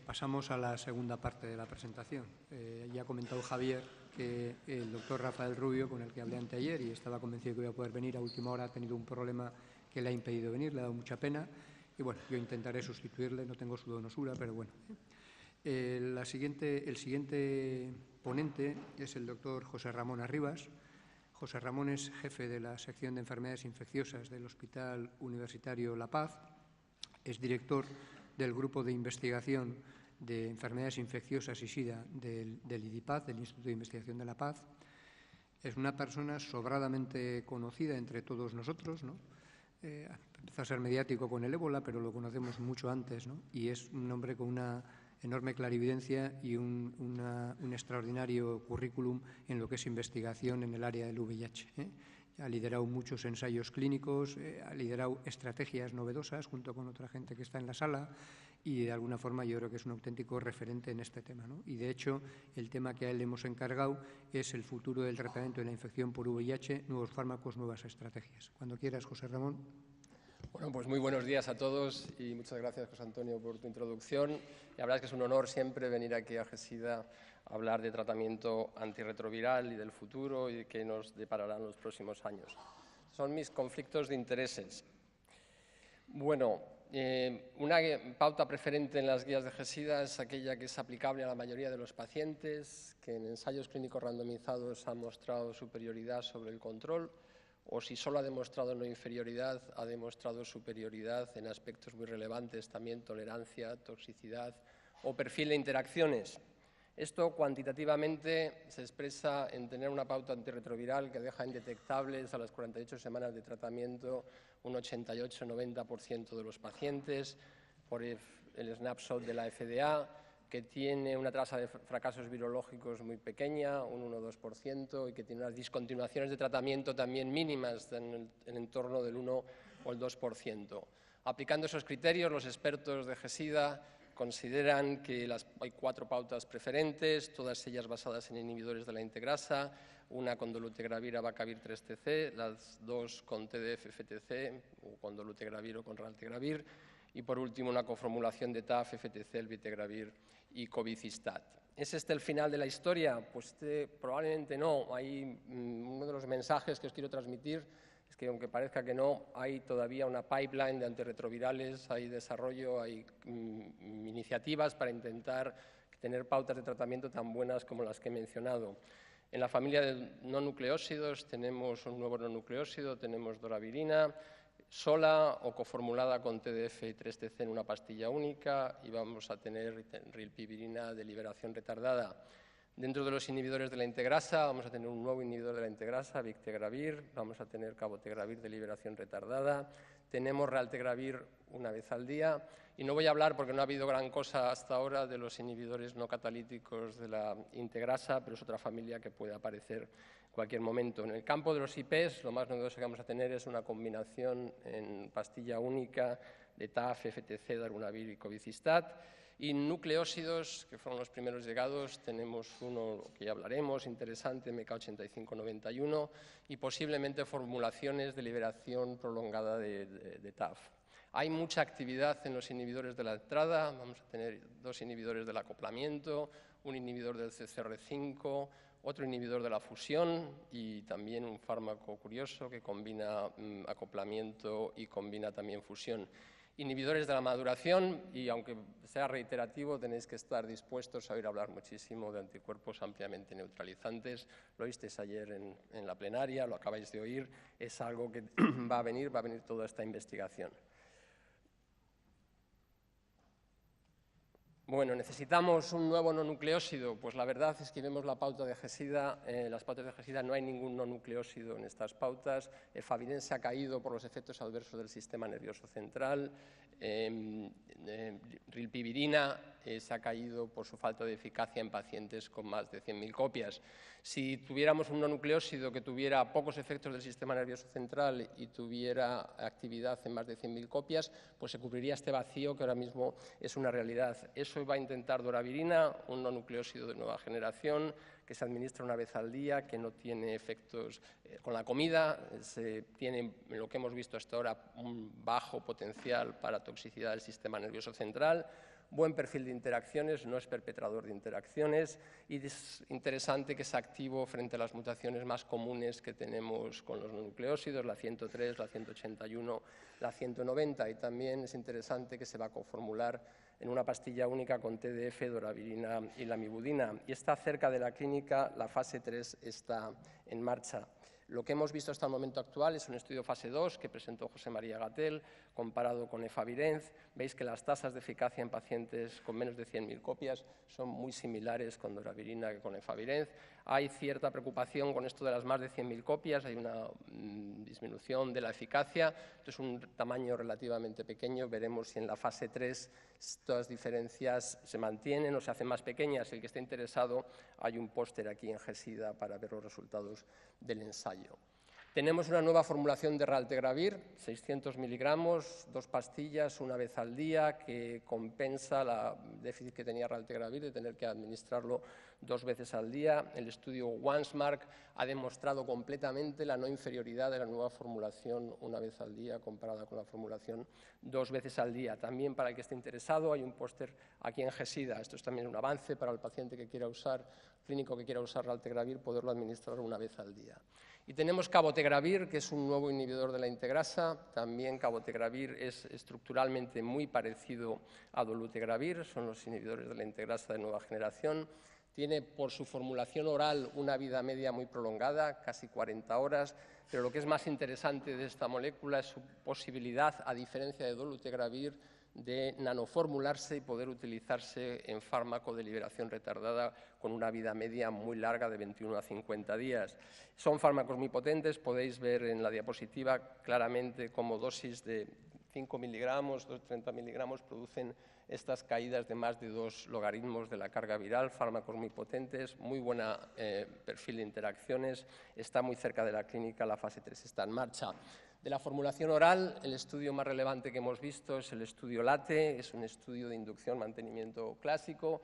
Pasamos a la segunda parte de la presentación. Ya ha comentado Javier que el doctor Rafael Rubio, con el que hablé anteayer y estaba convencido que iba a poder venir, a última hora ha tenido un problema que le ha impedido venir, le ha dado mucha pena. Y bueno, yo intentaré sustituirle, no tengo su donosura, pero bueno. El siguiente ponente es el doctor José Ramón Arribas. José Ramón es jefe de la sección de enfermedades infecciosas del Hospital Universitario La Paz. Es director del Grupo de Investigación de Enfermedades Infecciosas y SIDA del IDIPAZ, del Instituto de Investigación de La Paz. Es una persona sobradamente conocida entre todos nosotros, ¿no? Empezó a ser mediático con el ébola, pero lo conocemos mucho antes, ¿no? Y es un hombre con una enorme clarividencia y un extraordinario currículum en lo que es investigación en el área del VIH, ¿eh? Ha liderado muchos ensayos clínicos, ha liderado estrategias novedosas junto con otra gente que está en la sala y de alguna forma yo creo que es un auténtico referente en este tema, ¿no? Y de hecho el tema que a él le hemos encargado es el futuro del tratamiento de la infección por VIH, nuevos fármacos, nuevas estrategias. Cuando quieras, José Ramón. Bueno, pues muy buenos días a todos y muchas gracias, José Antonio, por tu introducción. La verdad es que es un honor siempre venir aquí a GESIDA a hablar de tratamiento antirretroviral y del futuro y de qué nos depararán los próximos años. Son mis conflictos de intereses. Bueno, una pauta preferente en las guías de GESIDA es aquella que es aplicable a la mayoría de los pacientes, que en ensayos clínicos randomizados ha mostrado superioridad sobre el control, o si solo ha demostrado no inferioridad, ha demostrado superioridad en aspectos muy relevantes, también tolerancia, toxicidad o perfil de interacciones. Esto cuantitativamente se expresa en tener una pauta antirretroviral que deja indetectables a las 48 semanas de tratamiento un 88-90% de los pacientes, por el snapshot de la FDA, que tiene una tasa de fracasos virológicos muy pequeña, un 1-2%, y que tiene unas discontinuaciones de tratamiento también mínimas en torno del 1 o el 2%. Aplicando esos criterios, los expertos de GESIDA consideran que hay 4 pautas preferentes, todas ellas basadas en inhibidores de la integrasa, una con dolutegravir abacavir 3-TC, las 2 con TDF-FTC, o con dolutegravir o con raltegravir, y por último una coformulación de TAF, FTC, elvitegravir y cobicistat. ¿Es este el final de la historia? Pues probablemente no. Uno de los mensajes que os quiero transmitir es que, aunque parezca que no, hay todavía una pipeline de antirretrovirales, hay desarrollo, hay iniciativas para intentar tener pautas de tratamiento tan buenas como las que he mencionado. En la familia de no nucleósidos tenemos un nuevo no nucleósido, tenemos doravirina, sola o coformulada con TDF y 3-TC en una pastilla única, y vamos a tener rilpivirina de liberación retardada. Dentro de los inhibidores de la integrasa vamos a tener un nuevo inhibidor de la integrasa, victegravir, vamos a tener cabotegravir de liberación retardada, tenemos raltegravir una vez al día, y no voy a hablar porque no ha habido gran cosa hasta ahora de los inhibidores no catalíticos de la integrasa, pero es otra familia que puede aparecer en cualquier momento. En el campo de los IPs, lo más novedoso que vamos a tener es una combinación en pastilla única de TAF, FTC, darunavir y cobicistat. Y nucleósidos, que fueron los primeros llegados, tenemos uno que ya hablaremos, interesante, MK8591, y posiblemente formulaciones de liberación prolongada de TAF. Hay mucha actividad en los inhibidores de la entrada, vamos a tener 2 inhibidores del acoplamiento, un inhibidor del CCR5, otro inhibidor de la fusión y también un fármaco curioso que combina acoplamiento y combina también fusión. Inhibidores de la maduración, y aunque sea reiterativo, tenéis que estar dispuestos a oír hablar muchísimo de anticuerpos ampliamente neutralizantes. Lo oísteis ayer en la plenaria, lo acabáis de oír, es algo que va a venir toda esta investigación. Bueno, ¿necesitamos un nuevo no nucleósido? Pues la verdad es que vemos la pauta de GESIDA, las pautas de GESIDA no hay ningún no nucleósido en estas pautas, efavirenz se ha caído por los efectos adversos del sistema nervioso central, rilpivirina se ha caído por su falta de eficacia en pacientes con más de 100.000 copias. Si tuviéramos un no nucleósido que tuviera pocos efectos del sistema nervioso central y tuviera actividad en más de 100.000 copias, pues se cubriría este vacío que ahora mismo es una realidad. Eso va a intentar doravirina, un no nucleósido de nueva generación, que se administra una vez al día, que no tiene efectos con la comida, tiene, lo que hemos visto hasta ahora, un bajo potencial para toxicidad del sistema nervioso central. buen perfil de interacciones, no es perpetrador de interacciones y es interesante que es activo frente a las mutaciones más comunes que tenemos con los nucleósidos, la 103, la 181, la 190, y también es interesante que se va a coformular en una pastilla única con TDF, doravirina y lamivudina, y está cerca de la clínica, la fase 3 está en marcha. Lo que hemos visto hasta el momento actual es un estudio fase 2 que presentó José María Gatell, comparado con efavirenz. Veis que las tasas de eficacia en pacientes con menos de 100.000 copias son muy similares con doravirina que con efavirenz. Hay cierta preocupación con esto de las más de 100.000 copias, hay una disminución de la eficacia. Esto es un tamaño relativamente pequeño, veremos si en la fase 3 estas diferencias se mantienen o se hacen más pequeñas. El que esté interesado, hay un póster aquí en GESIDA para ver los resultados del ensayo. Tenemos una nueva formulación de raltegravir, 600 miligramos, 2 pastillas una vez al día, que compensa el déficit que tenía raltegravir de tener que administrarlo 2 veces al día. El estudio ONESMARK ha demostrado completamente la no inferioridad de la nueva formulación una vez al día comparada con la formulación 2 veces al día. También, para el que esté interesado, hay un póster aquí en GESIDA. Esto es también un avance para el paciente que quiera usar, clínico que quiera usar raltegravir, poderlo administrar una vez al día. Y tenemos cabotegravir, que es un nuevo inhibidor de la integrasa. También cabotegravir es estructuralmente muy parecido a dolutegravir, son los inhibidores de la integrasa de nueva generación. Tiene, por su formulación oral, una vida media muy prolongada, casi 40 horas, pero lo que es más interesante de esta molécula es su posibilidad, a diferencia de dolutegravir, de nanoformularse y poder utilizarse en fármaco de liberación retardada con una vida media muy larga de 21 a 50 días. Son fármacos muy potentes, podéis ver en la diapositiva claramente cómo dosis de 5 miligramos, 30 miligramos producen estas caídas de más de 2 logaritmos de la carga viral, fármacos muy potentes, muy buen perfil de interacciones, está muy cerca de la clínica, la fase 3 está en marcha. De la formulación oral, el estudio más relevante que hemos visto es el estudio LATE, es un estudio de inducción-mantenimiento clásico.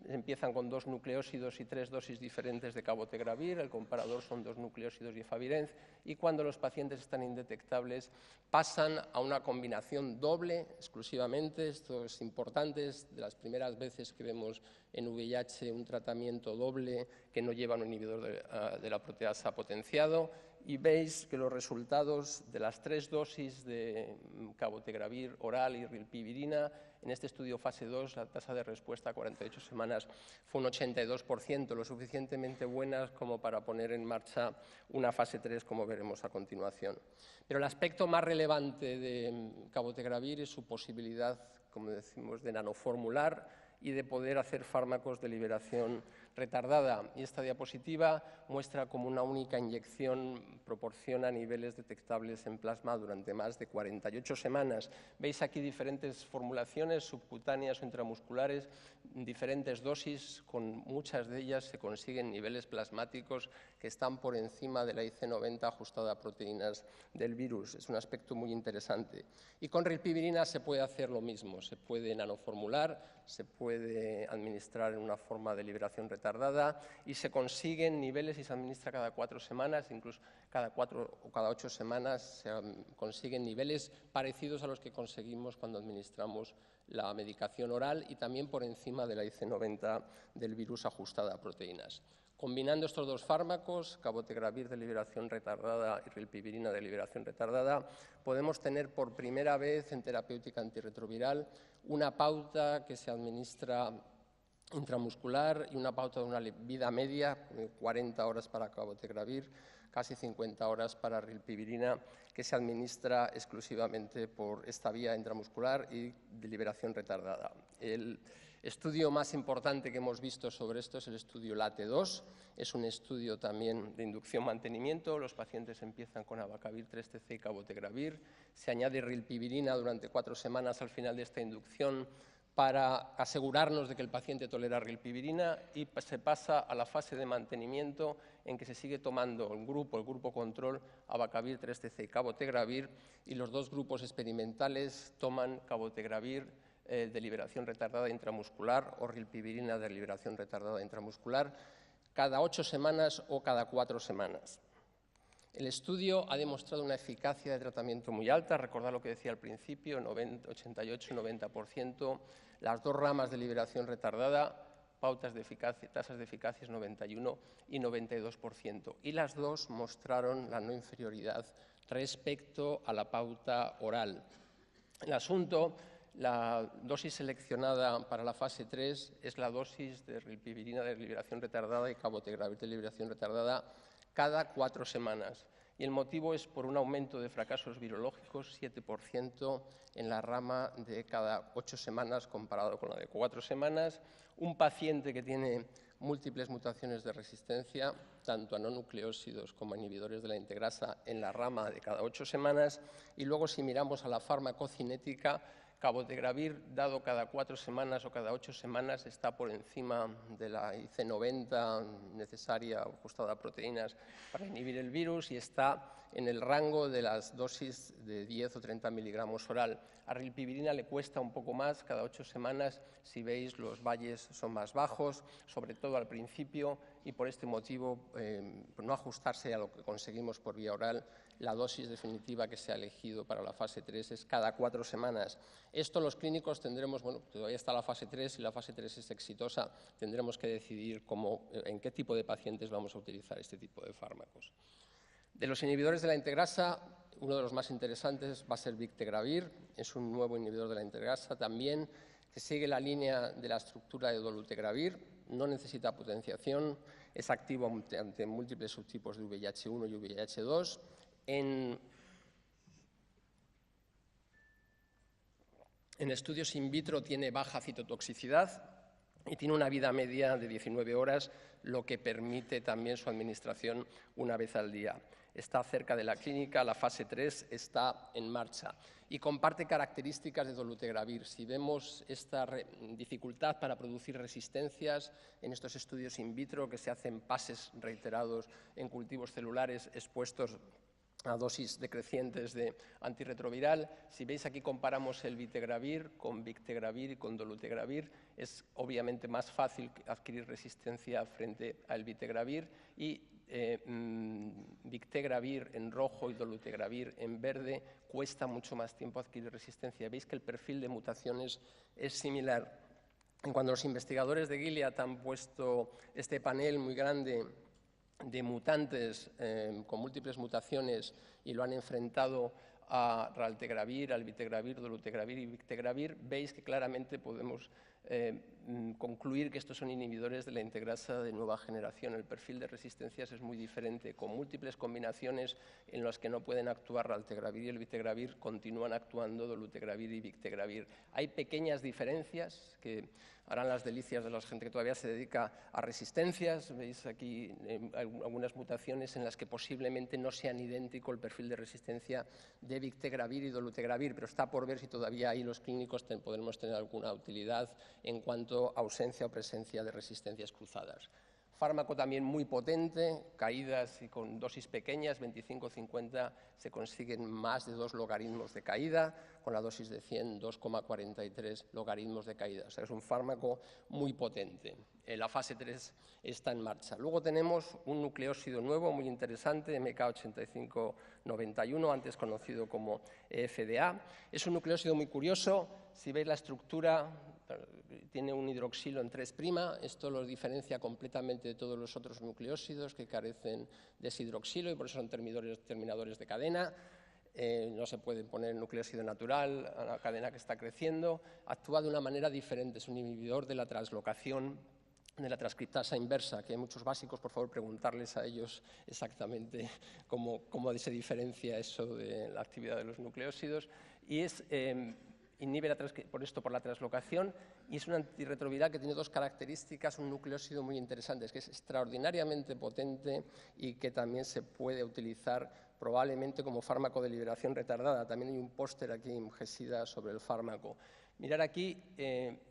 Empiezan con 2 nucleósidos y 3 dosis diferentes de cabotegravir, el comparador son 2 nucleósidos y efavirenz, y cuando los pacientes están indetectables pasan a una combinación doble exclusivamente. Esto es importante, es de las primeras veces que vemos en VIH un tratamiento doble que no lleva un inhibidor de la proteasa potenciado, y veis que los resultados de las 3 dosis de cabotegravir oral y rilpivirina, en este estudio fase 2, la tasa de respuesta a 48 semanas fue un 82%, lo suficientemente buenas como para poner en marcha una fase 3, como veremos a continuación. Pero el aspecto más relevante de cabotegravir es su posibilidad, como decimos, de nanoformular y de poder hacer fármacos de liberación retardada. Y esta diapositiva muestra cómo una única inyección proporciona niveles detectables en plasma durante más de 48 semanas. Veis aquí diferentes formulaciones subcutáneas o intramusculares, diferentes dosis, con muchas de ellas se consiguen niveles plasmáticos que están por encima de la IC90 ajustada a proteínas del virus. Es un aspecto muy interesante. Y con rilpivirina se puede hacer lo mismo, se puede nanoformular, se puede administrar en una forma de liberación retardada y se consiguen niveles y se administra cada 4 semanas, incluso cada 4 o cada 8 semanas se consiguen niveles parecidos a los que conseguimos cuando administramos la medicación oral y también por encima de la IC90 del virus ajustada a proteínas. Combinando estos 2 fármacos, cabotegravir de liberación retardada y rilpivirina de liberación retardada, podemos tener por primera vez en terapéutica antirretroviral una pauta que se administra intramuscular y una pauta de una vida media, 40 horas para cabotegravir, casi 50 horas para rilpivirina, que se administra exclusivamente por esta vía intramuscular y de liberación retardada. El estudio más importante que hemos visto sobre esto es el estudio LATE-2. Es un estudio también de inducción-mantenimiento. Los pacientes empiezan con abacavir 3-TC y cabotegravir. Se añade rilpivirina durante 4 semanas al final de esta inducción para asegurarnos de que el paciente tolera rilpivirina y se pasa a la fase de mantenimiento en que se sigue tomando el grupo control, abacavir 3-TC y cabotegravir, y los 2 grupos experimentales toman cabotegravir de liberación retardada intramuscular o rilpivirina de liberación retardada intramuscular cada 8 semanas o cada 4 semanas. El estudio ha demostrado una eficacia de tratamiento muy alta, recordad lo que decía al principio, 88-90%, las dos ramas de liberación retardada, tasas de eficacia es 91 y 92%, y las dos mostraron la no inferioridad respecto a la pauta oral. El asunto, la dosis seleccionada para la fase 3 es la dosis de rilpivirina de liberación retardada y cabotegravir de liberación retardada cada 4 semanas. Y el motivo es por un aumento de fracasos virológicos, 7% en la rama de cada 8 semanas comparado con la de 4 semanas. Un paciente que tiene múltiples mutaciones de resistencia, tanto a no nucleósidos como a inhibidores de la integrasa en la rama de cada 8 semanas. Y luego, si miramos a la farmacocinética, cabotegravir dado cada 4 semanas o cada 8 semanas está por encima de la IC90 necesaria o ajustada a proteínas para inhibir el virus y está en el rango de las dosis de 10 o 30 miligramos oral. A rilpivirina le cuesta un poco más, cada 8 semanas, si veis los valles son más bajos, sobre todo al principio, y por este motivo, por no ajustarse a lo que conseguimos por vía oral, la dosis definitiva que se ha elegido para la fase 3 es cada 4 semanas. Esto los clínicos tendremos, bueno, todavía está la fase 3, si la fase 3 es exitosa, tendremos que decidir en qué tipo de pacientes vamos a utilizar este tipo de fármacos. De los inhibidores de la integrasa, uno de los más interesantes va a ser bictegravir, es un nuevo inhibidor de la integrasa también, que sigue la línea de la estructura de dolutegravir, no necesita potenciación, es activo ante múltiples subtipos de VIH1 y VIH2. En estudios in vitro tiene baja citotoxicidad y tiene una vida media de 19 horas, lo que permite también su administración una vez al día. Está cerca de la clínica, la fase 3 está en marcha y comparte características de dolutegravir. Si vemos esta dificultad para producir resistencias en estos estudios in vitro que se hacen pases reiterados en cultivos celulares expuestos a dosis decrecientes de antirretroviral. Si veis aquí comparamos el bictegravir con bictegravir y con dolutegravir, es obviamente más fácil adquirir resistencia frente al bictegravir y bictegravir en rojo y dolutegravir en verde cuesta mucho más tiempo adquirir resistencia. Veis que el perfil de mutaciones es similar. Cuando los investigadores de Gilead han puesto este panel muy grande de mutantes con múltiples mutaciones y lo han enfrentado a raltegravir, al bictegravir, dolutegravir y bictegravir, veis que claramente podemos concluir que estos son inhibidores de la integrasa de nueva generación. El perfil de resistencias es muy diferente, con múltiples combinaciones en las que no pueden actuar raltegravir y el bictegravir, continúan actuando dolutegravir y bictegravir. Hay pequeñas diferencias que harán las delicias de la gente que todavía se dedica a resistencias. Veis aquí algunas mutaciones en las que posiblemente no sean idéntico el perfil de resistencia de bictegravir y dolutegravir, pero está por ver si todavía ahí los clínicos podremos tener alguna utilidad en cuanto a ausencia o presencia de resistencias cruzadas. Fármaco también muy potente, caídas y con dosis pequeñas, 25-50, se consiguen más de 2 logaritmos de caída, con la dosis de 100, 2,43 logaritmos de caída. O sea, es un fármaco muy potente. La fase 3 está en marcha. Luego tenemos un nucleósido nuevo muy interesante, MK8591, antes conocido como FDA. Es un nucleósido muy curioso. Si veis la estructura, tiene un hidroxilo en 3', esto los diferencia completamente de todos los otros nucleósidos que carecen de ese hidroxilo y por eso son terminadores de cadena. No se puede poner nucleósido natural a la cadena que está creciendo. Actúa de una manera diferente, es un inhibidor de la translocación de la transcriptasa inversa, que hay muchos básicos, por favor, preguntarles a ellos exactamente cómo se diferencia eso de la actividad de los nucleósidos. Y inhibe por la translocación y es un antirretroviral que tiene 2 características, un nucleósido muy interesante, que es extraordinariamente potente y que también se puede utilizar probablemente como fármaco de liberación retardada. También hay un póster aquí en GESIDA sobre el fármaco. Mirar aquí,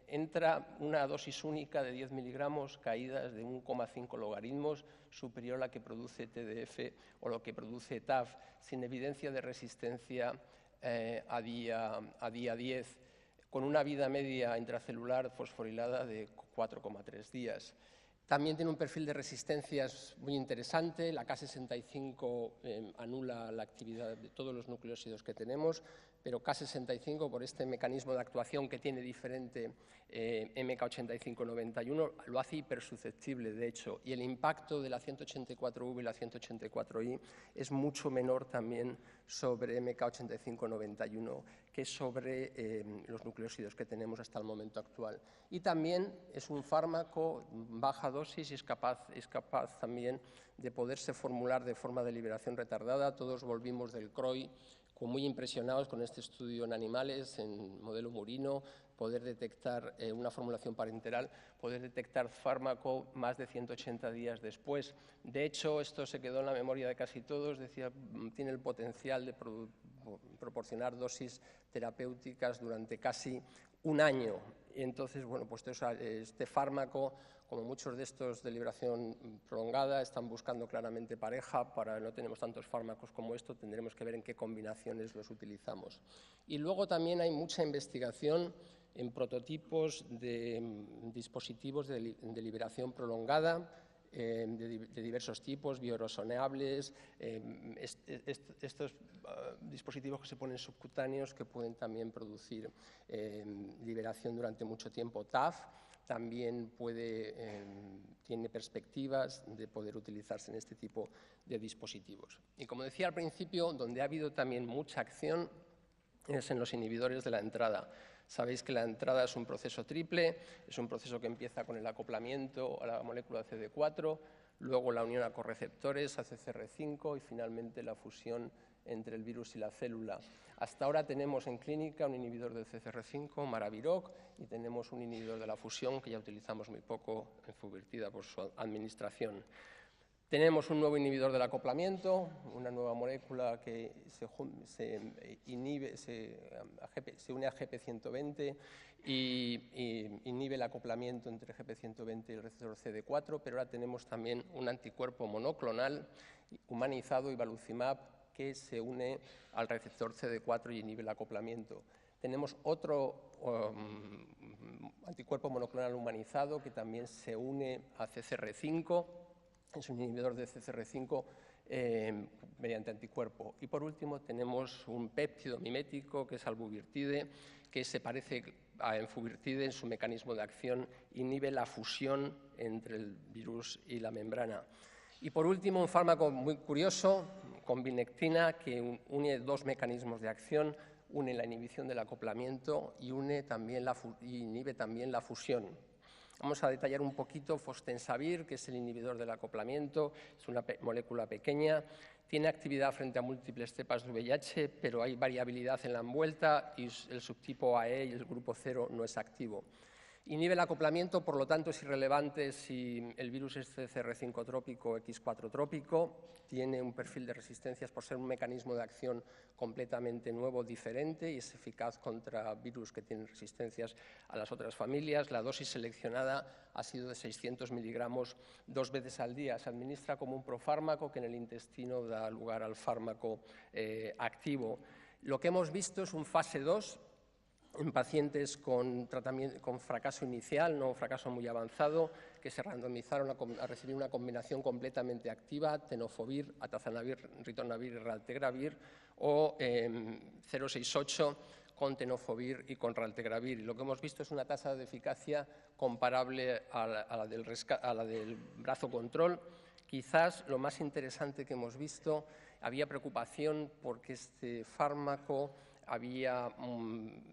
entra una dosis única de 10 miligramos, caídas de 1,5 logaritmos, superior a la que produce TDF o lo que produce TAF, sin evidencia de resistencia a día 10, con una vida media intracelular fosforilada de 4,3 días. También tiene un perfil de resistencias muy interesante. La K65 anula la actividad de todos los nucleósidos que tenemos, pero K65, por este mecanismo de actuación que tiene diferente MK8591, lo hace hipersusceptible, de hecho, y el impacto de la 184V y la 184I es mucho menor también sobre MK8591 que sobre los nucleósidos que tenemos hasta el momento actual. Y también es un fármaco baja dosis y es capaz también de poderse formular de forma de liberación retardada. Todos volvimos del CROI muy impresionados con este estudio en animales, en modelo murino, poder detectar una formulación parenteral, poder detectar fármaco más de 180 días después. De hecho, esto se quedó en la memoria de casi todos, decía, tiene el potencial de proporcionar dosis terapéuticas durante casi un año. Y entonces, bueno, pues este fármaco, como muchos de estos de liberación prolongada, están buscando claramente pareja. No tenemos tantos fármacos como esto, tendremos que ver en qué combinaciones los utilizamos. Y luego también hay mucha investigación en prototipos de dispositivos de liberación prolongada, de diversos tipos, bioresonables, estos dispositivos que se ponen subcutáneos que pueden también producir liberación durante mucho tiempo. TAF también tiene perspectivas de poder utilizarse en este tipo de dispositivos. Y como decía al principio, donde ha habido también mucha acción es en los inhibidores de la entrada. Sabéis que la entrada es un proceso triple, es un proceso que empieza con el acoplamiento a la molécula CD4, luego la unión a correceptores, a CCR5 y finalmente la fusión entre el virus y la célula. Hasta ahora tenemos en clínica un inhibidor del CCR5, Maraviroc, y tenemos un inhibidor de la fusión que ya utilizamos muy poco en Fuvirtida por su administración. Tenemos un nuevo inhibidor del acoplamiento, una nueva molécula que se une a GP120 y inhibe el acoplamiento entre GP120 y el receptor CD4, pero ahora tenemos también un anticuerpo monoclonal humanizado, Ivaluzumab, que se une al receptor CD4 y inhibe el acoplamiento. Tenemos otro anticuerpo monoclonal humanizado que también se une a CCR5, es un inhibidor de CCR5 mediante anticuerpo. Y por último tenemos un péptido mimético que es albuvirtide, que se parece a enfuvirtide en su mecanismo de acción, inhibe la fusión entre el virus y la membrana. Y por último un fármaco muy curioso, combinectina, que une dos mecanismos de acción, une la inhibición del acoplamiento y inhibe también la fusión. Vamos a detallar un poquito Fostensavir, que es el inhibidor del acoplamiento, es una molécula pequeña, tiene actividad frente a múltiples cepas de VIH, pero hay variabilidad en la envuelta y el subtipo AE y el grupo 0 no es activo. Inhibe el acoplamiento, por lo tanto es irrelevante si el virus es CCR5 trópico o X4 trópico, tiene un perfil de resistencias por ser un mecanismo de acción completamente nuevo, diferente, y es eficaz contra virus que tienen resistencias a las otras familias. La dosis seleccionada ha sido de 600 miligramos 2 veces al día. Se administra como un profármaco que en el intestino da lugar al fármaco activo. Lo que hemos visto es un fase 2, en pacientes con fracaso inicial, no un fracaso muy avanzado, que se randomizaron a recibir una combinación completamente activa, tenofovir, atazanavir, ritonavir y raltegravir, o 068 con tenofovir y con raltegravir. Y lo que hemos visto es una tasa de eficacia comparable a la del brazo control. Quizás lo más interesante que hemos visto, había preocupación porque este fármaco había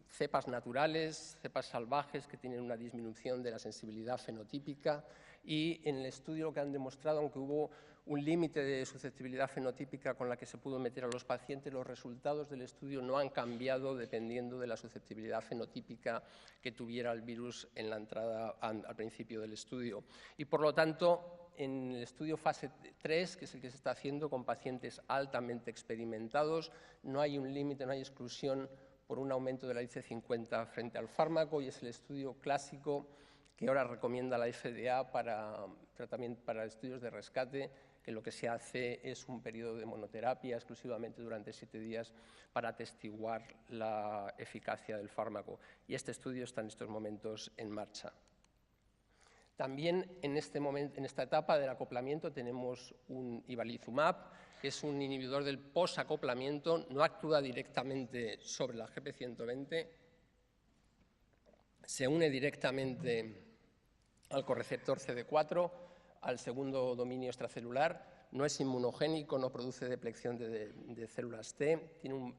cepas naturales, cepas salvajes que tienen una disminución de la sensibilidad fenotípica y en el estudio lo que han demostrado, aunque hubo un límite de susceptibilidad fenotípica con la que se pudo meter a los pacientes, los resultados del estudio no han cambiado dependiendo de la susceptibilidad fenotípica que tuviera el virus en la entrada al principio del estudio. Y por lo tanto, en el estudio fase 3, que es el que se está haciendo con pacientes altamente experimentados, no hay un límite, no hay exclusión por un aumento de la IC50 frente al fármaco, y es el estudio clásico que ahora recomienda la FDA para estudios de rescate, que lo que se hace es un periodo de monoterapia exclusivamente durante 7 días para atestiguar la eficacia del fármaco. Y este estudio está en estos momentos en marcha. También en esta etapa del acoplamiento tenemos un ibalizumab, que es un inhibidor del posacoplamiento, no actúa directamente sobre la GP120, se une directamente al correceptor CD4, al segundo dominio extracelular, no es inmunogénico, no produce deplección de células T, tiene un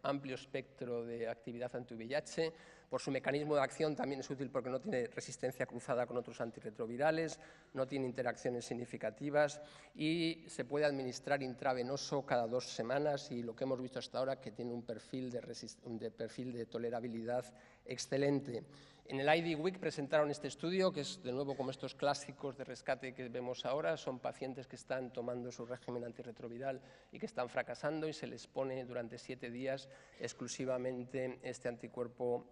amplio espectro de actividad anti-VIH. Por su mecanismo de acción también es útil porque no tiene resistencia cruzada con otros antirretrovirales, no tiene interacciones significativas y se puede administrar intravenoso cada 2 semanas, y lo que hemos visto hasta ahora que tiene un perfil de tolerabilidad excelente. En el IDWeek presentaron este estudio, que es de nuevo como estos clásicos de rescate que vemos ahora. Son pacientes que están tomando su régimen antirretroviral y que están fracasando, y se les pone durante 7 días exclusivamente este anticuerpo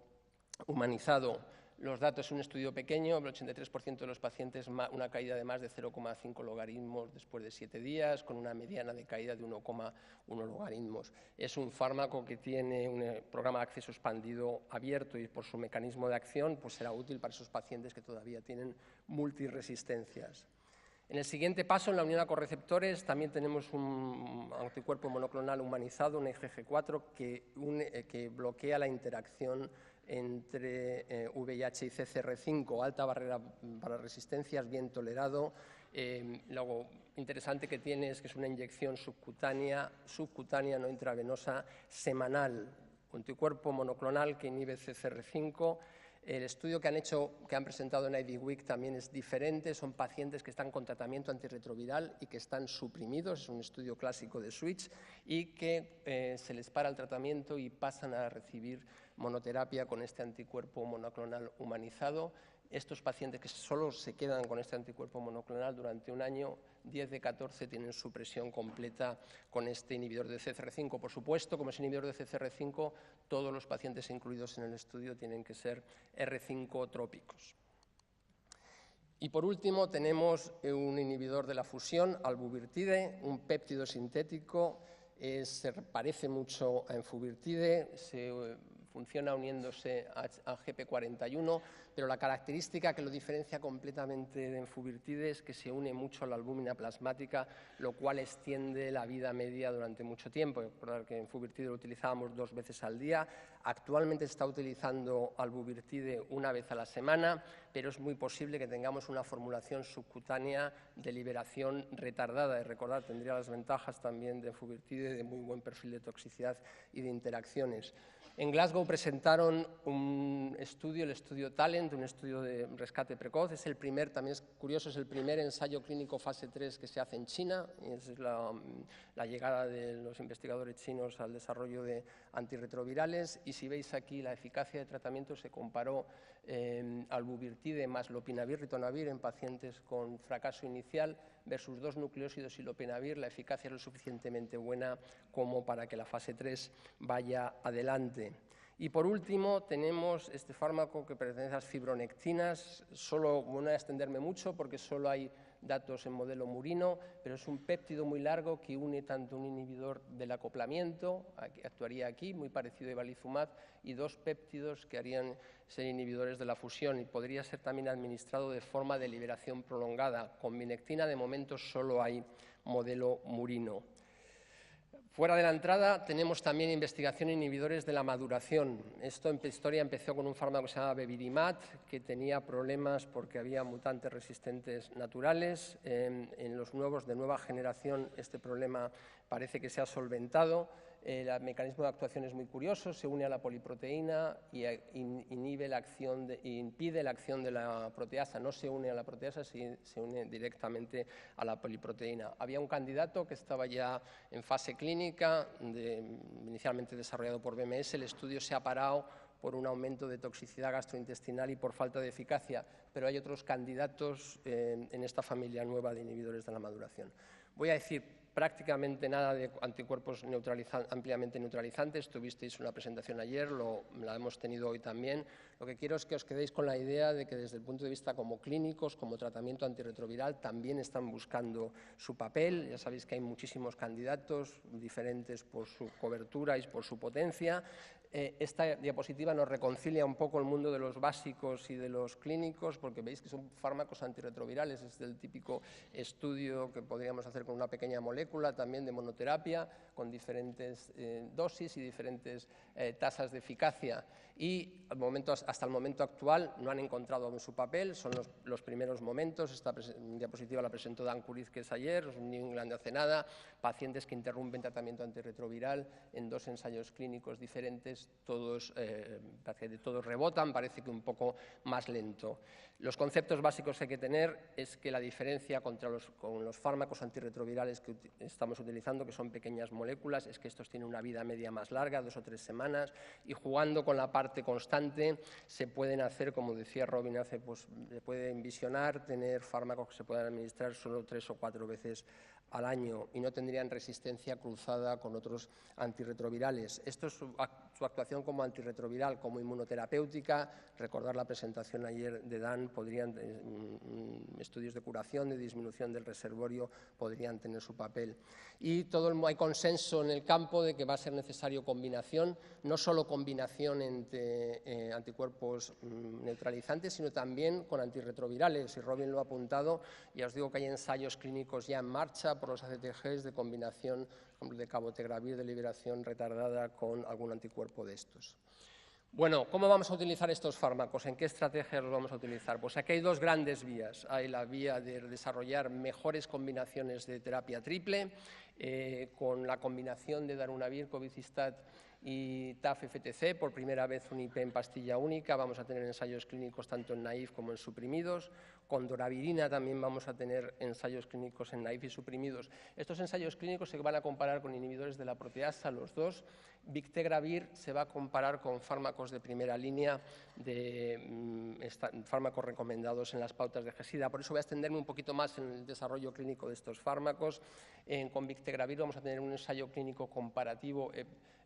humanizado. Los datos es un estudio pequeño, el 83% de los pacientes una caída de más de 0,5 logaritmos después de 7 días, con una mediana de caída de 1,1 logaritmos. Es un fármaco que tiene un programa de acceso expandido abierto, y por su mecanismo de acción pues será útil para esos pacientes que todavía tienen multiresistencias. En el siguiente paso, en la unión a correceptores, también tenemos un anticuerpo monoclonal humanizado, un IgG4, que bloquea la interacción entre VIH y CCR5, alta barrera para resistencias, bien tolerado. Lo interesante que tiene es que es una inyección subcutánea no intravenosa, semanal, anticuerpo monoclonal que inhibe CCR5. El estudio que han presentado en IDWeek también es diferente. Son pacientes que están con tratamiento antirretroviral y que están suprimidos. Es un estudio clásico de switch, y que se les para el tratamiento y pasan a recibir monoterapia con este anticuerpo monoclonal humanizado. Estos pacientes que solo se quedan con este anticuerpo monoclonal durante un año, 10 de 14 tienen supresión completa con este inhibidor de CCR5. Por supuesto, como es inhibidor de CCR5, todos los pacientes incluidos en el estudio tienen que ser R5 trópicos. Y por último tenemos un inhibidor de la fusión, albuvirtide, un péptido sintético. Se parece mucho a enfuvirtide, funciona uniéndose a GP41, pero la característica que lo diferencia completamente de enfuvirtide es que se une mucho a la albúmina plasmática, lo cual extiende la vida media durante mucho tiempo. Recordar que enfuvirtide lo utilizábamos 2 veces al día. Actualmente se está utilizando albuvirtide 1 vez a la semana, pero es muy posible que tengamos una formulación subcutánea de liberación retardada. Y recordar, tendría las ventajas también de enfuvirtide, de muy buen perfil de toxicidad y de interacciones. En Glasgow presentaron un estudio, el estudio Talent, un estudio de rescate precoz. Es el primer, también es curioso, es el primer ensayo clínico fase 3 que se hace en China. Es la llegada de los investigadores chinos al desarrollo de antirretrovirales. Y si veis aquí, la eficacia de tratamiento se comparó albuvirtide más lopinavir, ritonavir en pacientes con fracaso inicial versus 2 nucleósidos y lopinavir. La eficacia es lo suficientemente buena como para que la fase 3 vaya adelante. Y por último tenemos este fármaco que pertenece a las fibronectinas. No voy a extenderme mucho porque solo hay datos en modelo murino, pero es un péptido muy largo que une tanto un inhibidor del acoplamiento, actuaría aquí, muy parecido a ibalizumab, y 2 péptidos que harían ser inhibidores de la fusión, y podría ser también administrado de forma de liberación prolongada. Con vinectina de momento solo hay modelo murino. Fuera de la entrada tenemos también investigación en inhibidores de la maduración. Esta historia empezó con un fármaco que se llama Bevirimat, que tenía problemas porque había mutantes resistentes naturales. En los nuevos de nueva generación este problema parece que se ha solventado. El mecanismo de actuación es muy curioso, se une a la poliproteína y impide la acción de la proteasa. No se une a la proteasa, se une directamente a la poliproteína. Había un candidato que estaba ya en fase clínica, inicialmente desarrollado por BMS. El estudio se ha parado por un aumento de toxicidad gastrointestinal y por falta de eficacia, pero hay otros candidatos en esta familia nueva de inhibidores de la maduración. Voy a decir prácticamente nada de anticuerpos ampliamente neutralizantes. Tuvisteis una presentación ayer, la hemos tenido hoy también. Lo que quiero es que os quedéis con la idea de que desde el punto de vista como clínicos, como tratamiento antirretroviral, también están buscando su papel. Ya sabéis que hay muchísimos candidatos diferentes por su cobertura y por su potencia. Esta diapositiva nos reconcilia un poco el mundo de los básicos y de los clínicos, porque veis que son fármacos antirretrovirales. Es el típico estudio que podríamos hacer con una pequeña molécula, también de monoterapia, con diferentes dosis y diferentes tasas de eficacia. Y hasta el momento actual no han encontrado aún su papel, son los primeros momentos. Esta diapositiva la presentó Dan Kurizkes ayer, New England hace nada, pacientes que interrumpen tratamiento antirretroviral en 2 ensayos clínicos diferentes, todos rebotan, parece que un poco más lento. Los conceptos básicos que hay que tener es que la diferencia con los fármacos antirretrovirales que estamos utilizando, que son pequeñas moléculas, es que estos tienen una vida media más larga, 2 o 3 semanas, y jugando con la parte constante se pueden hacer, como decía Robin, se puede envisionar tener fármacos que se puedan administrar solo 3 o 4 veces al año y no tendrían resistencia cruzada con otros antirretrovirales. Esto es su actuación como antirretroviral, como inmunoterapéutica. Recordar la presentación ayer de Dan, estudios de curación, de disminución del reservorio, podrían tener su papel. Y hay consenso en el campo de que va a ser necesario combinación, no solo combinación entre anticuerpos neutralizantes, sino también con antirretrovirales. Y Robin lo ha apuntado, ya os digo que hay ensayos clínicos ya en marcha por los ACTGs de combinación de cabotegravir de liberación retardada con algún anticuerpo de estos. Bueno, ¿cómo vamos a utilizar estos fármacos? ¿En qué estrategias los vamos a utilizar? Pues aquí hay 2 grandes vías. Hay la vía de desarrollar mejores combinaciones de terapia triple, con la combinación de darunavir, cobicistat y TAF-FTC, por primera vez un IP en pastilla única. Vamos a tener ensayos clínicos tanto en naïf como en suprimidos. Con doravirina también vamos a tener ensayos clínicos en naïf y suprimidos. Estos ensayos clínicos se van a comparar con inhibidores de la proteasa, los 2. Bictegravir se va a comparar con fármacos de primera línea, fármacos recomendados en las pautas de GESIDA. Por eso voy a extenderme un poquito más en el desarrollo clínico de estos fármacos. Con Bictegravir vamos a tener un ensayo clínico comparativo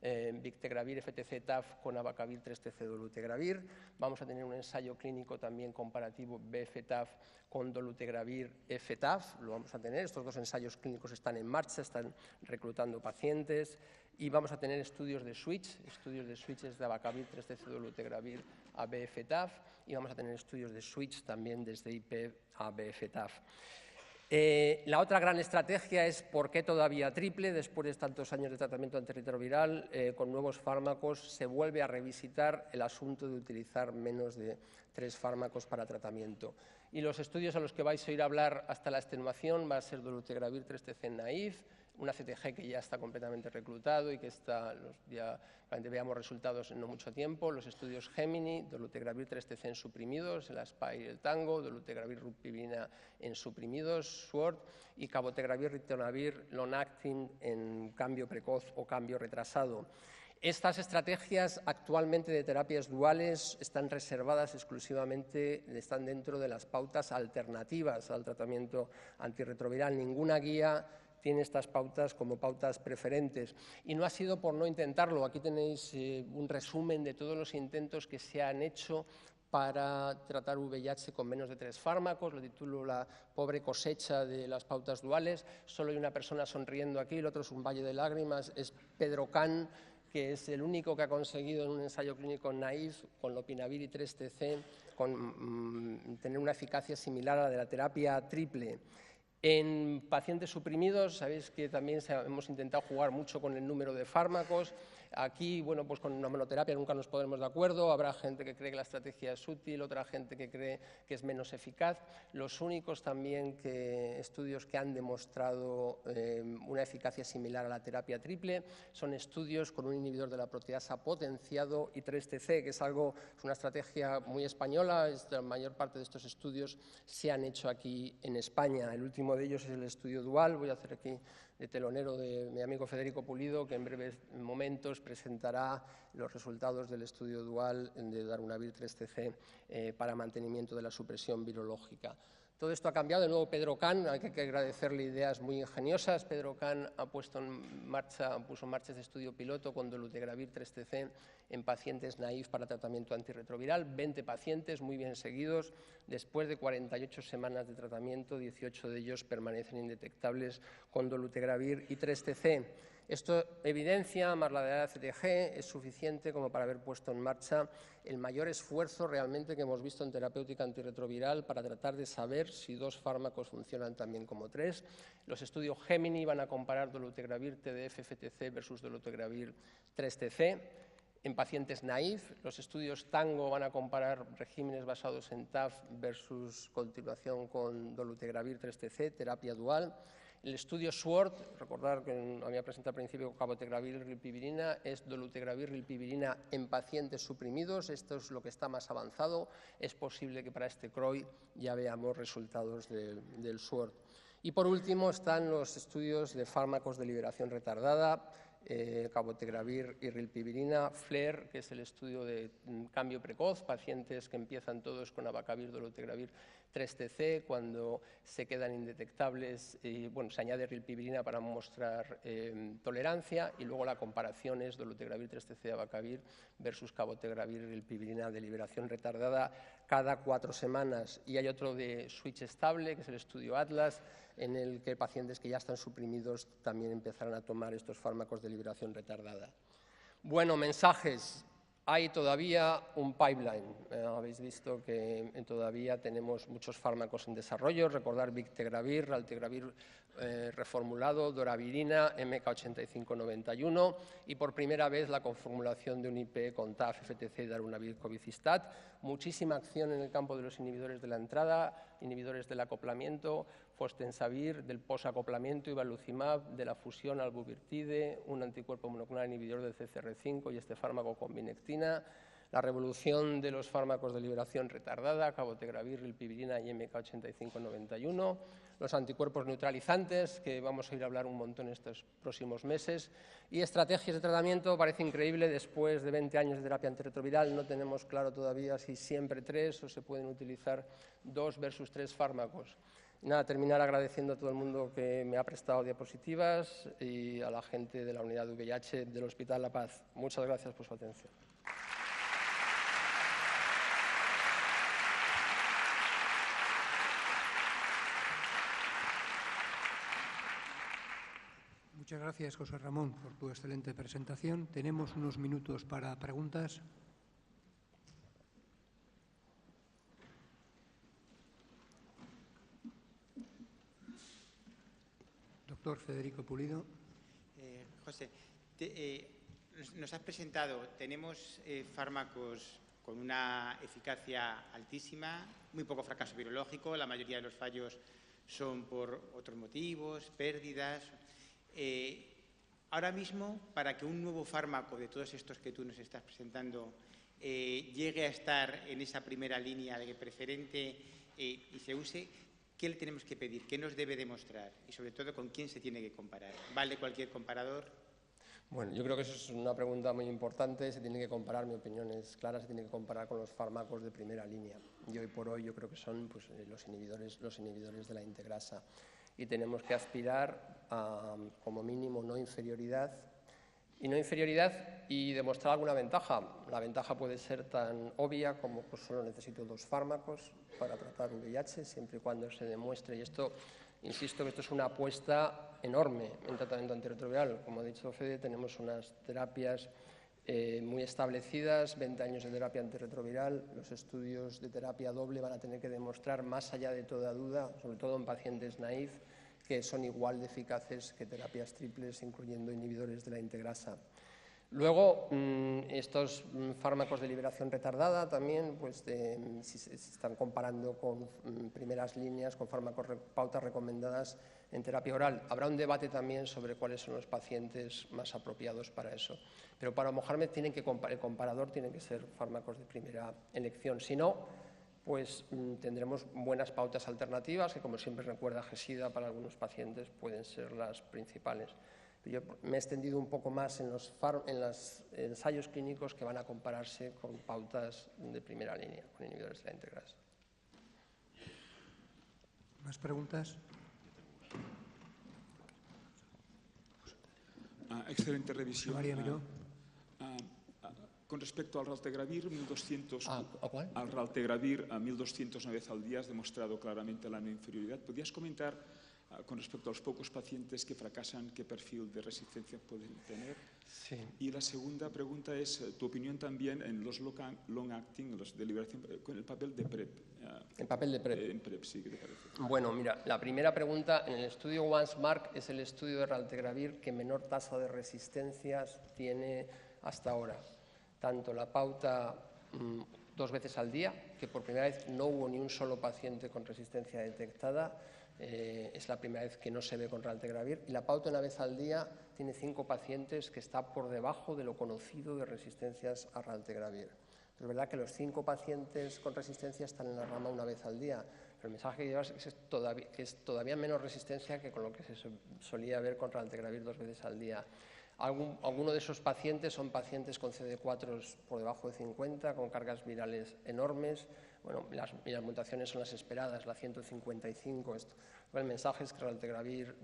Bictegravir FTC-TAF con abacavir 3-TC-dolutegravir. Vamos a tener un ensayo clínico también comparativo BF-TAF con dolutegravir F-TAF. Lo vamos a tener. Estos 2 ensayos clínicos están en marcha, están reclutando pacientes. Y vamos a tener estudios de switches de abacavir 3-TC-dolutegravir a BF-TAF. Y vamos a tener estudios de switch también desde IP a BF-TAF. La otra gran estrategia es por qué todavía triple, después de tantos años de tratamiento antirretroviral, con nuevos fármacos se vuelve a revisitar el asunto de utilizar menos de 3 fármacos para tratamiento. Y los estudios a los que vais a oír hablar hasta la extenuación va a ser dolutegravir 3-TC en naïf, un ACTG que ya está completamente reclutado y que ya veamos resultados en no mucho tiempo, los estudios Gemini, dolutegravir 3-TC en suprimidos, el Aspire y el Tango, dolutegravir rupivina en suprimidos, SWORD, y cabotegravir ritonavir long-acting en cambio precoz o cambio retrasado. Estas estrategias actualmente de terapias duales están reservadas exclusivamente, están dentro de las pautas alternativas al tratamiento antirretroviral. Ninguna guía tiene estas pautas como pautas preferentes. Y no ha sido por no intentarlo. Aquí tenéis un resumen de todos los intentos que se han hecho para tratar VIH con menos de 3 fármacos. Lo titulo La pobre cosecha de las pautas duales. Solo hay una persona sonriendo aquí, el otro es un valle de lágrimas, es Pedro Can, que es el único que ha conseguido en un ensayo clínico naïf con lopinavir y 3-TC tener una eficacia similar a la de la terapia triple. En pacientes suprimidos, sabéis que también hemos intentado jugar mucho con el número de fármacos. Aquí, bueno, pues con una monoterapia nunca nos pondremos de acuerdo. Habrá gente que cree que la estrategia es útil, otra gente que cree que es menos eficaz. Los únicos también estudios que han demostrado una eficacia similar a la terapia triple son estudios con un inhibidor de la proteasa potenciado y 3-TC, que es una estrategia muy española. La mayor parte de estos estudios se han hecho aquí en España. El último de ellos es el estudio dual. Voy a hacer aquí de telonero de mi amigo Federico Pulido, que en breves momentos presentará los resultados del estudio dual de darunavir 3-TC para mantenimiento de la supresión virológica. Todo esto ha cambiado. De nuevo, Pedro Can, hay que agradecerle ideas muy ingeniosas. Pedro Can puso en marcha este estudio piloto con dolutegravir 3-TC en pacientes naïf para tratamiento antirretroviral, 20 pacientes muy bien seguidos. Después de 48 semanas de tratamiento, 18 de ellos permanecen indetectables con dolutegravir y 3-TC. Esta evidencia, más la de la CTG, es suficiente como para haber puesto en marcha el mayor esfuerzo realmente que hemos visto en terapéutica antirretroviral para tratar de saber si 2 fármacos funcionan tan bien como 3. Los estudios Gemini van a comparar dolutegravir TDF-FTC versus dolutegravir 3TC. En pacientes naïf, los estudios Tango van a comparar regímenes basados en TAF versus continuación con dolutegravir 3TC, terapia dual. El estudio SWORD, recordar que había presentado al principio cabotegravir y rilpivirina, es dolutegravir rilpivirina en pacientes suprimidos. Esto es lo que está más avanzado. Es posible que para este CROI ya veamos resultados del SWORD. Y por último están los estudios de fármacos de liberación retardada, cabotegravir y rilpivirina, FLAIR, que es el estudio de cambio precoz, pacientes que empiezan todos con abacavir, dolutegravir 3TC, cuando se quedan indetectables, se añade rilpivirina para mostrar tolerancia, y luego la comparación es dolutegravir 3TC abacavir versus cabotegravir rilpivirina de liberación retardada cada 4 semanas. Y hay otro de switch estable, que es el estudio ATLAS, en el que pacientes que ya están suprimidos también empezarán a tomar estos fármacos de liberación retardada. Bueno, mensajes. Hay todavía un pipeline. Habéis visto que todavía tenemos muchos fármacos en desarrollo. Recordar Victegravir, Raltegravir reformulado, Doravirina, MK8591 y por primera vez la conformulación de un IP con TAF, FTC y Darunavir Covicistat. Muchísima acción en el campo de los inhibidores de la entrada, inhibidores del acoplamiento, Fostensavir, del posacoplamiento, Ivaluzimab, de la fusión albuvirtide, un anticuerpo monoclonal inhibidor del CCR5 y este fármaco con vinectina. La revolución de los fármacos de liberación retardada, cabotegravir, rilpivirina y MK8591. Los anticuerpos neutralizantes, que vamos a ir a hablar un montón estos próximos meses. Y estrategias de tratamiento, parece increíble, después de 20 años de terapia antirretroviral, no tenemos claro todavía si siempre 3 o se pueden utilizar 2 versus 3 fármacos. Nada, terminar agradeciendo a todo el mundo que me ha prestado diapositivas y a la gente de la unidad de VIH del Hospital La Paz. Muchas gracias por su atención. Muchas gracias, José Ramón, por tu excelente presentación. Tenemos unos minutos para preguntas. Doctor Federico Pulido. José, nos has presentado, tenemos fármacos con una eficacia altísima, muy poco fracaso virológico, la mayoría de los fallos son por otros motivos, pérdidas. Ahora mismo, para que un nuevo fármaco de todos estos que tú nos estás presentando llegue a estar en esa primera línea de preferente y se use, ¿qué le tenemos que pedir? ¿Qué nos debe demostrar? Y sobre todo, ¿con quién se tiene que comparar? ¿Vale cualquier comparador? Bueno, yo creo que eso es una pregunta muy importante. Se tiene que comparar, mi opinión es clara, se tiene que comparar con los fármacos de primera línea. Y hoy por hoy yo creo que son los inhibidores de la integrasa. Y tenemos que aspirar a, como mínimo, no inferioridad y demostrar alguna ventaja. La ventaja puede ser tan obvia como pues solo necesito 2 fármacos para tratar VIH, siempre y cuando se demuestre. Y esto, insisto, que esto es una apuesta enorme en tratamiento antirretroviral. Como ha dicho Fede, tenemos unas terapias muy establecidas, 20 años de terapia antirretroviral. Los estudios de terapia doble van a tener que demostrar, más allá de toda duda, sobre todo en pacientes naïf, que son igual de eficaces que terapias triples, incluyendo inhibidores de la integrasa. Luego, estos fármacos de liberación retardada también si se están comparando con primeras líneas, con fármacos pautas recomendadas en terapia oral. Habrá un debate también sobre cuáles son los pacientes más apropiados para eso. Pero para Mohamed el comparador tiene que ser fármacos de primera elección. Si no, pues tendremos buenas pautas alternativas que, como siempre recuerda GESIDA, para algunos pacientes pueden ser las principales. Yo me he extendido un poco más en los ensayos clínicos que van a compararse con pautas de primera línea, con inhibidores de la integrasa. ¿Más preguntas? Excelente revisión. María Miró. Con respecto al Raltegravir, 1200, ¿A cuál? al Raltegravir a 1200 una vez al día has demostrado claramente la no inferioridad. ¿Podrías comentar con respecto a los pocos pacientes que fracasan, ¿qué perfil de resistencia pueden tener? Sí. Y la segunda pregunta es tu opinión también en los long-acting, los de liberación, con el papel de PrEP. El papel de PrEP. En PrEP, sí, ¿qué te parece? Bueno, mira, la primera pregunta, en el estudio ONCE-MARC es el estudio de raltegravir que menor tasa de resistencias tiene hasta ahora. Tanto la pauta 2 veces al día, que por primera vez no hubo ni un solo paciente con resistencia detectada, es la primera vez que no se ve con raltegravir, y la pauta 1 vez al día tiene 5 pacientes que está por debajo de lo conocido de resistencias a raltegravir. Es verdad que los 5 pacientes con resistencia están en la rama 1 vez al día, pero el mensaje que llevas es que es todavía menos resistencia que con lo que se solía ver con raltegravir 2 veces al día. Algunos de esos pacientes son pacientes con CD4 por debajo de 50, con cargas virales enormes. Bueno, las mutaciones son las esperadas, la 155. El mensaje es que raltegravir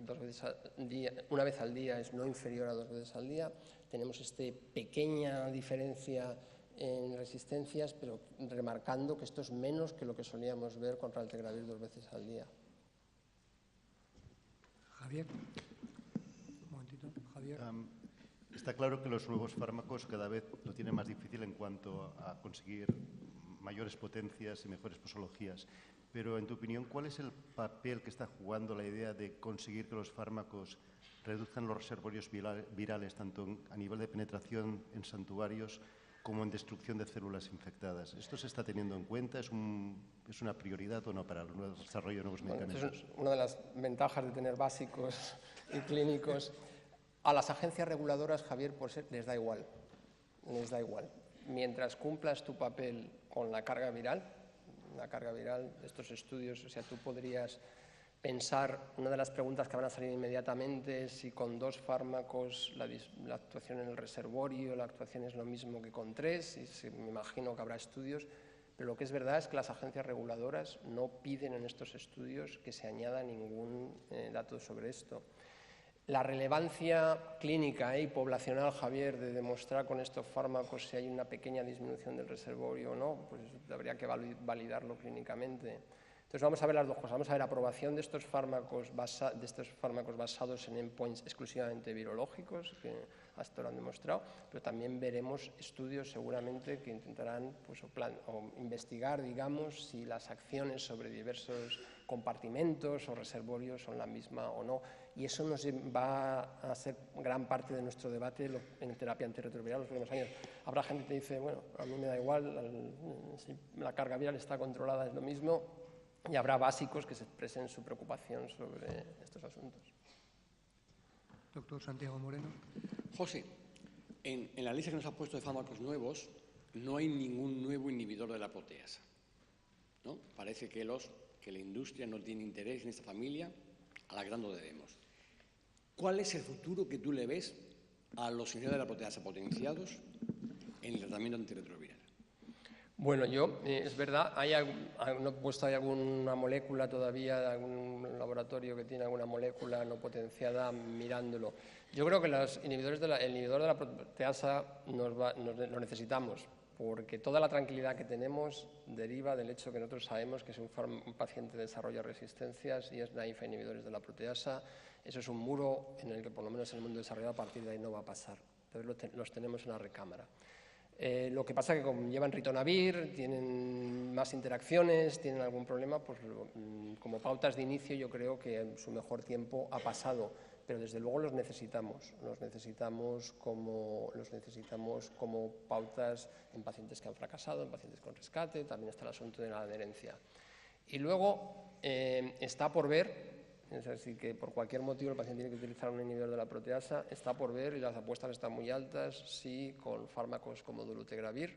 1 vez al día es no inferior a 2 veces al día. Tenemos esta pequeña diferencia en resistencias, pero remarcando que esto es menos que lo que solíamos ver con raltegravir 2 veces al día. Javier. Un momentito, Javier. Está claro que los nuevos fármacos cada vez lo tienen más difícil en cuanto a conseguir mayores potencias y mejores posologías. Pero, en tu opinión, ¿cuál es el papel que está jugando la idea de conseguir que los fármacos reduzcan los reservorios virales, tanto a nivel de penetración en santuarios como en destrucción de células infectadas? ¿Esto se está teniendo en cuenta? ¿Es una prioridad o no para el desarrollo de nuevos medicamentos? Bueno, es una de las ventajas de tener básicos y clínicos. A las agencias reguladoras, Javier, les da igual. Les da igual. Mientras cumplas tu papel con la carga viral de estos estudios, o sea, tú podrías pensar, una de las preguntas que van a salir inmediatamente es si con 2 fármacos la actuación en el reservorio, la actuación es lo mismo que con 3, y me imagino que habrá estudios, pero lo que es verdad es que las agencias reguladoras no piden en estos estudios que se añada ningún dato sobre esto. La relevancia clínica y poblacional, Javier, de demostrar con estos fármacos si hay una pequeña disminución del reservorio o no, pues habría que validarlo clínicamente. Entonces vamos a ver las dos cosas. Vamos a ver aprobación de estos fármacos basados en endpoints exclusivamente virológicos, que hasta ahora han demostrado, pero también veremos estudios seguramente que intentarán o investigar, digamos, si las acciones sobre diversos compartimentos o reservorios son la misma o no. Y eso nos va a ser gran parte de nuestro debate en terapia antirretroviral los próximos años. Habrá gente que dice, bueno, a mí me da igual, si la carga viral está controlada es lo mismo, y habrá básicos que se expresen su preocupación sobre estos asuntos. Doctor Santiago Moreno. José, en la lista que nos ha puesto de fármacos nuevos no hay ningún nuevo inhibidor de la proteasa, ¿no? Parece que la industria no tiene interés en esta familia, a la que tanto debemos. ¿Cuál es el futuro que tú le ves a los inhibidores de la proteasa potenciados en el tratamiento antirretroviral? Bueno, es verdad, no he puesto ahí alguna molécula todavía, de algún laboratorio que tiene alguna molécula no potenciada mirándolo. Yo creo que el inhibidor de la proteasa lo necesitamos, porque toda la tranquilidad que tenemos deriva del hecho que nosotros sabemos que si un paciente desarrolla resistencias y es naive a inhibidores de la proteasa, eso es un muro en el que por lo menos en el mundo desarrollado a partir de ahí no va a pasar. Entonces los tenemos en la recámara. Lo que pasa es que como llevan ritonavir, tienen más interacciones, tienen algún problema, pues como pautas de inicio yo creo que su mejor tiempo ha pasado, pero desde luego los necesitamos como pautas en pacientes que han fracasado, en pacientes con rescate, también está el asunto de la adherencia. Y luego está por ver, es decir, que por cualquier motivo el paciente tiene que utilizar un inhibidor de la proteasa, está por ver, y las apuestas están muy altas, si con fármacos como dolutegravir,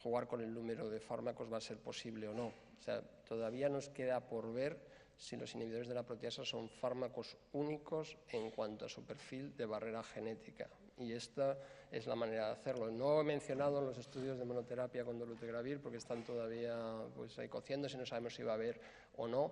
jugar con el número de fármacos va a ser posible o no. O sea, todavía nos queda por ver si los inhibidores de la proteasa son fármacos únicos en cuanto a su perfil de barrera genética. Y esta es la manera de hacerlo. No he mencionado los estudios de monoterapia con dolutegravir porque están todavía ahí cociéndose, no sabemos si va a haber o no,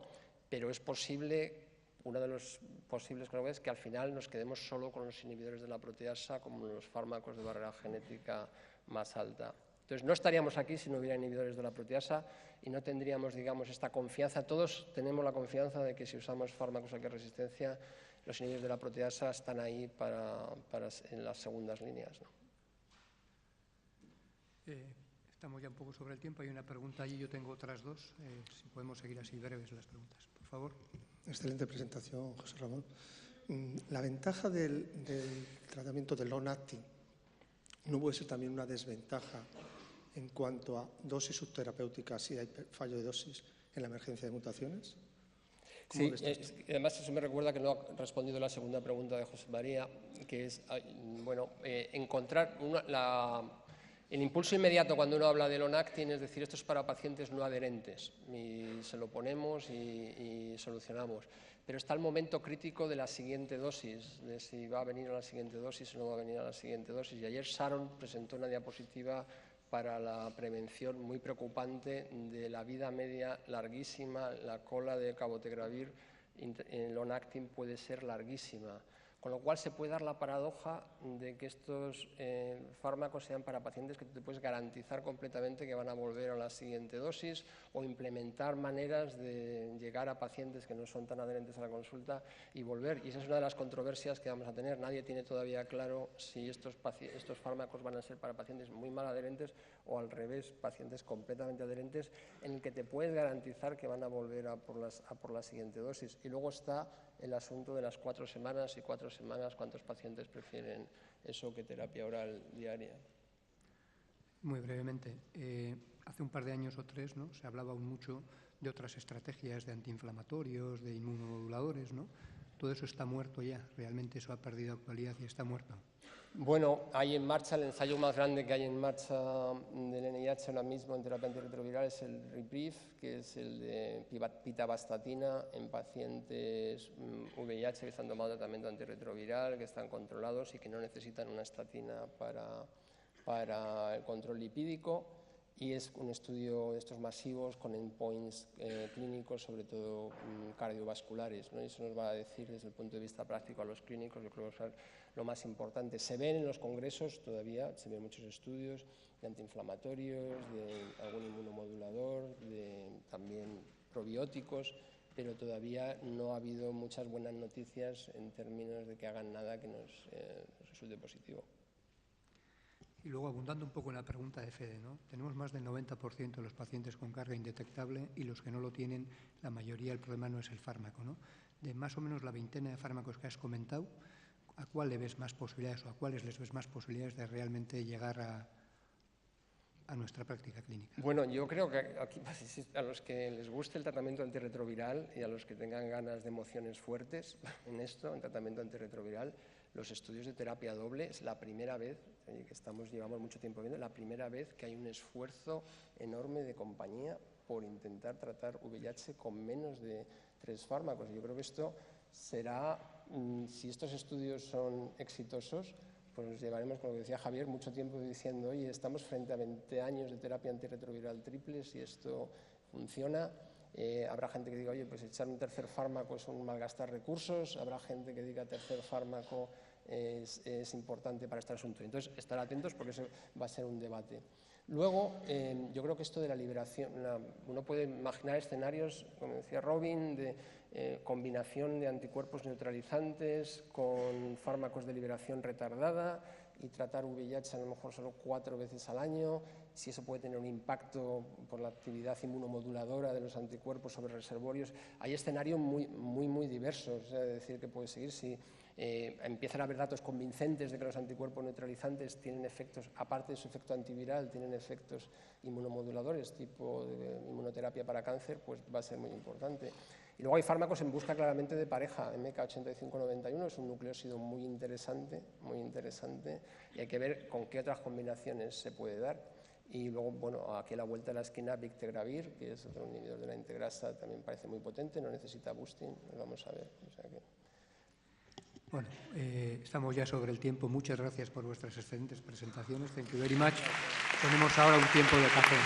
pero es posible. Uno de los posibles es que al final nos quedemos solo con los inhibidores de la proteasa como los fármacos de barrera genética más alta. Entonces, no estaríamos aquí si no hubiera inhibidores de la proteasa y no tendríamos, digamos, esta confianza. Todos tenemos la confianza de que si usamos fármacos a cualquier resistencia, los inhibidores de la proteasa están ahí en las segundas líneas, ¿no? Estamos ya un poco sobre el tiempo. Hay una pregunta allí, yo tengo otras dos. Si podemos seguir así breves las preguntas, por favor. Excelente presentación, José Ramón. La ventaja del tratamiento del long-acting no puede ser también una desventaja en cuanto a dosis subterapéuticas si hay fallo de dosis en la emergencia de mutaciones. Sí, además eso me recuerda que no ha respondido la segunda pregunta de José María, que es, bueno, encontrar el impulso inmediato cuando uno habla de long-acting, es decir, esto es para pacientes no adherentes y se lo ponemos y solucionamos. Pero está el momento crítico de la siguiente dosis, de si va a venir a la siguiente dosis o no va a venir a la siguiente dosis. Y ayer Sharon presentó una diapositiva para la prevención muy preocupante de la vida media larguísima. La cola de cabotegravir en long-acting puede ser larguísima. Con lo cual se puede dar la paradoja de que estos fármacos sean para pacientes que te puedes garantizar completamente que van a volver a la siguiente dosis, o implementar maneras de llegar a pacientes que no son tan adherentes a la consulta y volver. Y esa es una de las controversias que vamos a tener. Nadie tiene todavía claro si estos fármacos van a ser para pacientes muy mal adherentes o al revés, pacientes completamente adherentes en el que te puedes garantizar que van a volver a por la siguiente dosis. Y luego está el asunto de las 4 semanas y 4 semanas, cuántos pacientes prefieren eso que terapia oral diaria. Muy brevemente, hace un par de años o 3, ¿no?, se hablaba aún mucho de otras estrategias de antiinflamatorios, de inmunomoduladores, ¿no? Todo eso está muerto ya, realmente eso ha perdido actualidad y está muerto. Bueno, hay en marcha, el ensayo más grande que hay en marcha del NIH ahora mismo en terapia antirretroviral es el REPRIEVE, que es el de pitavastatina en pacientes VIH que están tomando tratamiento antirretroviral, que están controlados y que no necesitan una estatina para el control lipídico. Y es un estudio de estos masivos con endpoints clínicos, sobre todo cardiovasculares, ¿no? Y eso nos va a decir desde el punto de vista práctico a los clínicos, yo creo que es lo más importante. Se ven en los congresos todavía, se ven muchos estudios de antiinflamatorios, de algún inmunomodulador, de también probióticos, pero todavía no ha habido muchas buenas noticias en términos de que hagan nada que nos resulte positivo. Y luego, abundando un poco en la pregunta de Fede, ¿no?, tenemos más del 90% de los pacientes con carga indetectable y los que no lo tienen, la mayoría, el problema no es el fármaco, ¿no? De más o menos la veintena de fármacos que has comentado, ¿a cuál le ves más posibilidades o a cuáles les ves más posibilidades de realmente llegar a nuestra práctica clínica? Bueno, yo creo que aquí a los que les guste el tratamiento antirretroviral y a los que tengan ganas de emociones fuertes en esto, en tratamiento antirretroviral, los estudios de terapia doble es la primera vez, que llevamos mucho tiempo viendo, la primera vez que hay un esfuerzo enorme de compañía por intentar tratar VIH con menos de 3 fármacos. Yo creo que esto será, si estos estudios son exitosos, pues nos llevaremos, como decía Javier, mucho tiempo diciendo, oye, estamos frente a 20 años de terapia antirretroviral triple, si esto funciona. Habrá gente que diga, oye, pues echar un tercer fármaco es un malgastar recursos, habrá gente que diga tercer fármaco es importante para este asunto. Entonces, estar atentos porque eso va a ser un debate. Luego, yo creo que esto de la liberación, uno puede imaginar escenarios, como decía Robin, de combinación de anticuerpos neutralizantes con fármacos de liberación retardada y tratar VIH a lo mejor solo 4 veces al año, si eso puede tener un impacto por la actividad inmunomoduladora de los anticuerpos sobre reservorios. Hay escenarios muy diversos, es decir, que puede seguir si empiezan a haber datos convincentes de que los anticuerpos neutralizantes tienen efectos, aparte de su efecto antiviral, tienen efectos inmunomoduladores, tipo de inmunoterapia para cáncer, pues va a ser muy importante. Y luego hay fármacos en busca claramente de pareja. MK8591 es un nucleósido muy interesante, y hay que ver con qué otras combinaciones se puede dar. Y luego, bueno, aquí a la vuelta de la esquina, Bictegravir, que es otro inhibidor de la integrasa, también parece muy potente, no necesita boosting, lo vamos a ver. O sea que... Bueno, estamos ya sobre el tiempo. Muchas gracias por vuestras excelentes presentaciones. Thank you very much. Ponemos ahora un tiempo de café.